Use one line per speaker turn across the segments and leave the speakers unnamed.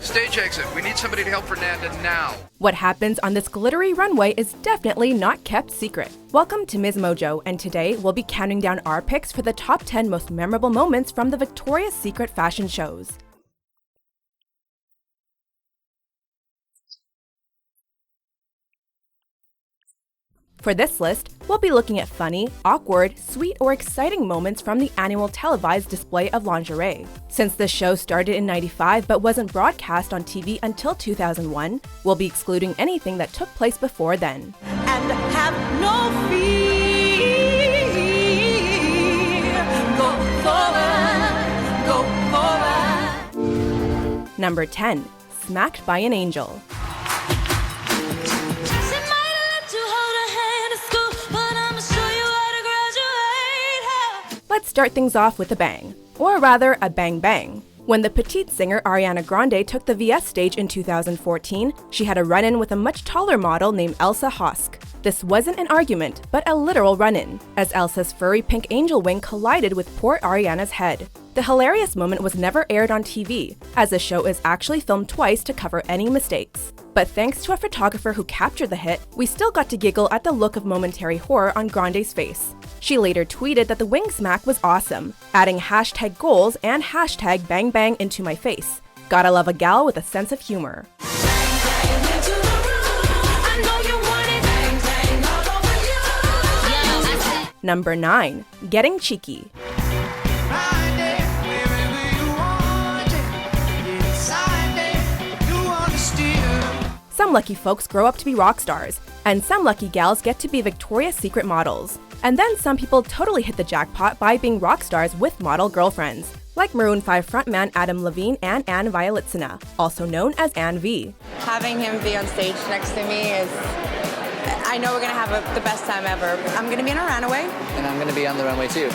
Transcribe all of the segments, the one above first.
Stage exit. We need somebody to help Fernanda now.
What happens on this glittery runway is definitely not kept secret. Welcome to MsMojo, and today we'll be counting down our picks for the top 10 most memorable moments from the Victoria's Secret fashion shows. For this list, we'll be looking at funny, awkward, sweet, or exciting moments from the annual televised display of lingerie. Since the show started in '95 but wasn't broadcast on TV until 2001, we'll be excluding anything that took place before then.
And have no fear. Go forward, go forward.
Number 10. Smacked by an Angel. Let's start things off with a bang, or rather a bang bang. When the petite singer Ariana Grande took the VS stage in 2014, she had a run-in with a much taller model named Elsa Hosk. This wasn't an argument, but a literal run-in, as Elsa's furry pink angel wing collided with poor Ariana's head. The hilarious moment was never aired on TV, as the show is actually filmed twice to cover any mistakes. But thanks to a photographer who captured the hit, we still got to giggle at the look of momentary horror on Grande's face. She later tweeted that the wing smack was awesome, adding hashtag goals and hashtag bang bang into my face. Gotta love a gal with a sense of humor. Number 9. Getting Cheeky. Some lucky folks grow up to be rock stars, and some lucky gals get to be Victoria's Secret models. And then some people totally hit the jackpot by being rock stars with model girlfriends, like Maroon 5 frontman Adam Levine and Anne Violetsina, also known as Anne V.
Having him be on stage next to me is, I know we're gonna have the best time ever. I'm gonna be in a runway.
And I'm gonna be on the runway too,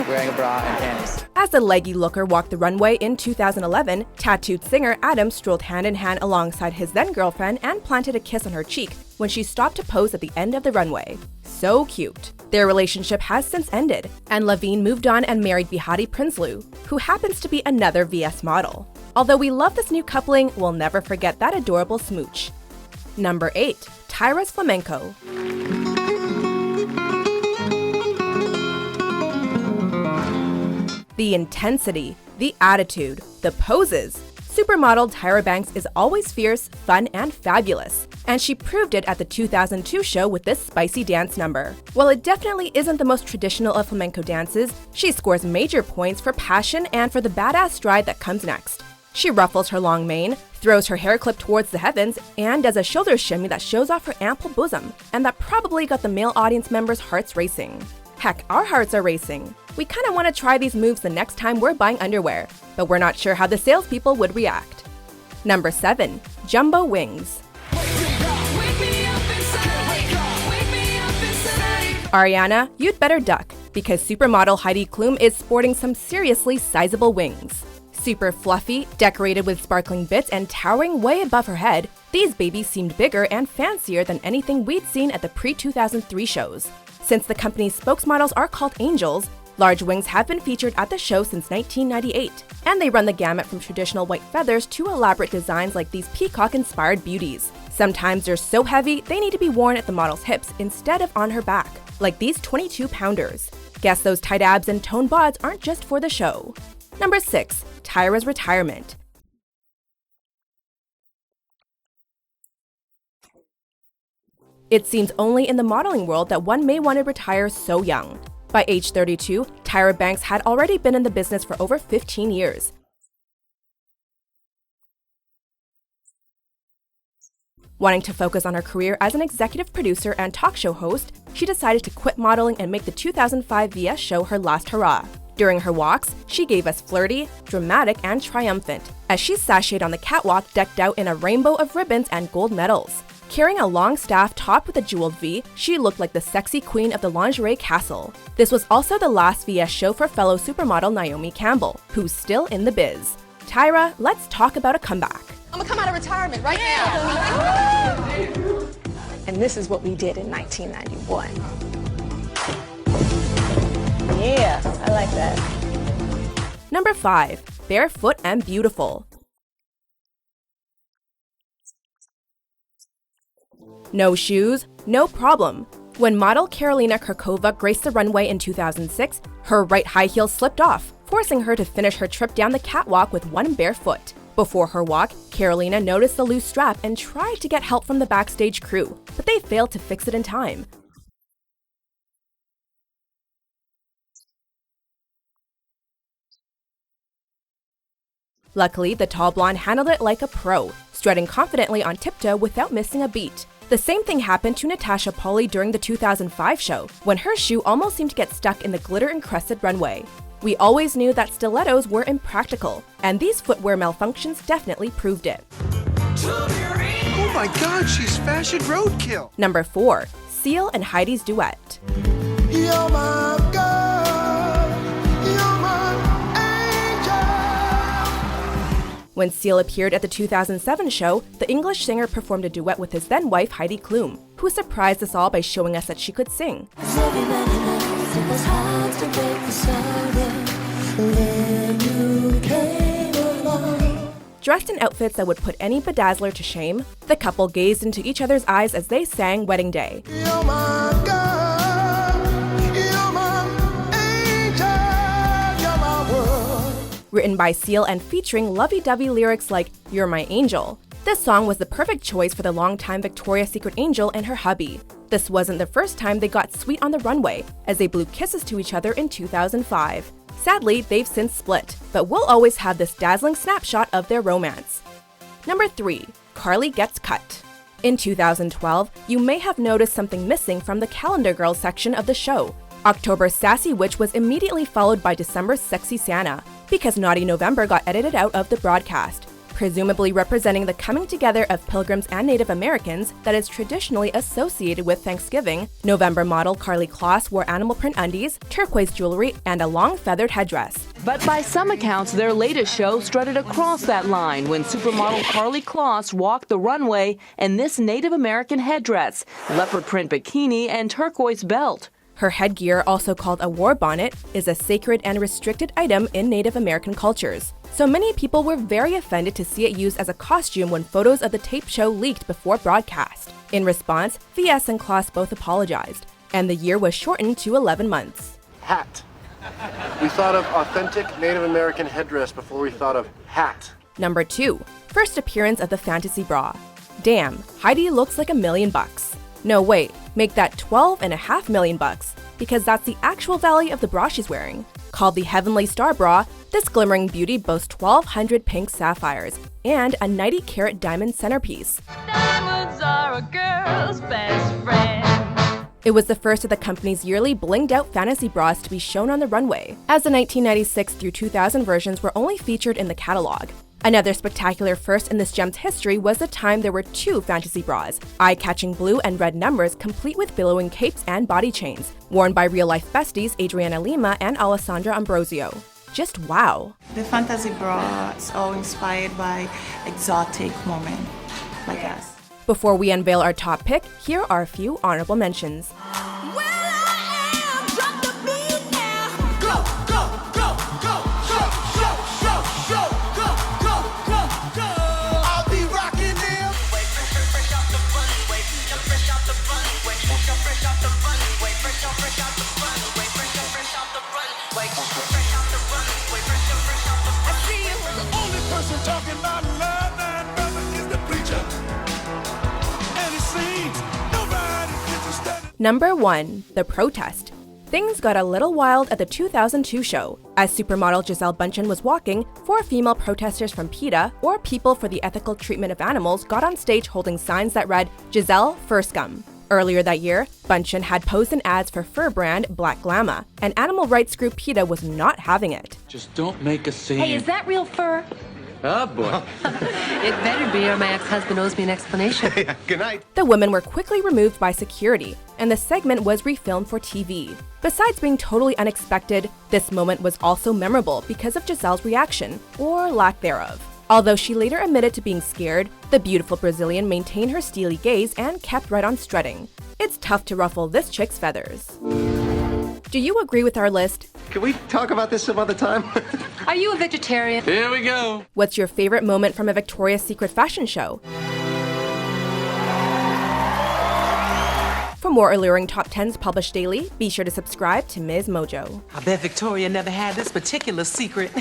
wearing a bra and panties.
As the leggy looker walked the runway in 2011, tattooed singer Adam strolled hand in hand alongside his then-girlfriend and planted a kiss on her cheek when she stopped to pose at the end of the runway. So cute. Their relationship has since ended, and Levine moved on and married Behati Prinsloo, who happens to be another VS model. Although we love this new coupling, we'll never forget that adorable smooch. Number 8. Tyra's Flamenco. The intensity, the attitude, the poses. Supermodel Tyra Banks is always fierce, fun, and fabulous, and she proved it at the 2002 show with this spicy dance number. While it definitely isn't the most traditional of flamenco dances, she scores major points for passion and for the badass stride that comes next. She ruffles her long mane, throws her hair clip towards the heavens, and does a shoulder shimmy that shows off her ample bosom, and that probably got the male audience members' hearts racing. Heck, our hearts are racing. We kinda wanna try these moves the next time we're buying underwear, but we're not sure how the salespeople would react. Number 7. Jumbo Wings. Ariana, you'd better duck, because supermodel Heidi Klum is sporting some seriously sizable wings. Super fluffy, decorated with sparkling bits and towering way above her head, these babies seemed bigger and fancier than anything we'd seen at the pre-2003 shows. Since the company's spokesmodels are called angels, large wings have been featured at the show since 1998, and they run the gamut from traditional white feathers to elaborate designs like these peacock-inspired beauties. Sometimes they're so heavy, they need to be worn at the model's hips instead of on her back, like these 22-pounders. Guess those tight abs and toned bods aren't just for the show. Number 6. Tyra's retirement. It seems only in the modeling world that one may want to retire so young. By age 32, Tyra Banks had already been in the business for over 15 years. Wanting to focus on her career as an executive producer and talk show host, she decided to quit modeling and make the 2005 VS show her last hurrah. During her walks, she gave us flirty, dramatic, and triumphant, as she sashayed on the catwalk decked out in a rainbow of ribbons and gold medals. Carrying a long staff topped with a jeweled V, she looked like the sexy queen of the lingerie castle. This was also the last VS show for fellow supermodel Naomi Campbell, who's still in the biz. Tyra, let's talk about a comeback.
I'm gonna come out of retirement right now.
And this is what we did in 1991. Yeah, I like that.
Number 5. Barefoot and Beautiful. No shoes? No problem. When model Karolina Kurkova graced the runway in 2006, her right high heel slipped off, forcing her to finish her trip down the catwalk with one bare foot. Before her walk, Karolina noticed the loose strap and tried to get help from the backstage crew, but they failed to fix it in time. Luckily, the tall blonde handled it like a pro, strutting confidently on tiptoe without missing a beat. The same thing happened to Natasha Pauly during the 2005 show, when her shoe almost seemed to get stuck in the glitter-encrusted runway. We always knew that stilettos were impractical, and these footwear malfunctions definitely proved it.
Oh my God, she's fashion roadkill.
Number 4. Seal and Heidi's duet.
You're my girl, you're my angel.
When Seal appeared at the 2007 show, the English singer performed a duet with his then-wife Heidi Klum, who surprised us all by showing us that she could sing. Dressed in outfits that would put any bedazzler to shame, the couple gazed into each other's eyes as they sang Wedding Day.
You're my girl, you're my angel, you're my world.
Written by Seal and featuring lovey-dovey lyrics like "You're my angel." This song was the perfect choice for the longtime Victoria's Secret angel and her hubby. This wasn't the first time they got sweet on the runway, as they blew kisses to each other in 2005. Sadly, they've since split, but we'll always have this dazzling snapshot of their romance. Number 3. Karlie gets cut. In 2012, you may have noticed something missing from the Calendar Girls section of the show. October's Sassy Witch was immediately followed by December's Sexy Santa, because Naughty November got edited out of the broadcast, presumably representing the coming together of Pilgrims and Native Americans that is traditionally associated with Thanksgiving. November model Karlie Kloss wore animal print undies, turquoise jewelry, and a long feathered headdress.
But by some accounts, their latest show strutted across that line when supermodel Karlie Kloss walked the runway in this Native American headdress, leopard print bikini, and turquoise belt.
Her headgear, also called a war bonnet, is a sacred and restricted item in Native American cultures. So many people were very offended to see it used as a costume when photos of the tape show leaked before broadcast. In response, VS and Kloss both apologized, and the year was shortened to 11 months.
Hat. We thought of authentic Native American headdress before we thought of hat.
Number 2. First appearance of the fantasy bra. Damn, Heidi looks like $1 million. No, wait, make that $12.5 million, because that's the actual value of the bra she's wearing. Called the Heavenly Star Bra, this glimmering beauty boasts 1,200 pink sapphires and a 90-carat diamond centerpiece.
Diamonds are a girl's best friend.
It was the first of the company's yearly blinged-out fantasy bras to be shown on the runway, as the 1996 through 2000 versions were only featured in the catalog. Another spectacular first in this gem's history was the time there were 2 fantasy bras, eye-catching blue and red numbers complete with billowing capes and body chains, worn by real-life besties Adriana Lima and Alessandra Ambrosio. Just wow.
The fantasy bra is all inspired by exotic women like us.
Before we unveil our top pick, here are a few honorable mentions. Number 1. The Protest. Things got a little wild at the 2002 show. As supermodel Gisele Bündchen was walking, 4 female protesters from PETA, or People for the Ethical Treatment of Animals, got on stage holding signs that read, "Gisele, Fur Scum." Earlier that year, Bündchen had posed in ads for fur brand Black Glamma, and animal rights group PETA was not having it.
Just don't make a scene.
Hey, is that real fur?
Oh, boy.
It better be, or my ex-husband owes me an explanation.
Good night.
The women were quickly removed by security, and the segment was refilmed for TV. Besides being totally unexpected, this moment was also memorable because of Gisele's reaction, or lack thereof. Although she later admitted to being scared, the beautiful Brazilian maintained her steely gaze and kept right on strutting. It's tough to ruffle this chick's feathers. Do you agree with our list?
Can we talk about this some other time?
Are you a vegetarian?
Here we go.
What's your favorite moment from a Victoria's Secret fashion show? more alluring top 10s published daily, be sure to subscribe to MsMojo.
I bet Victoria never had this particular secret.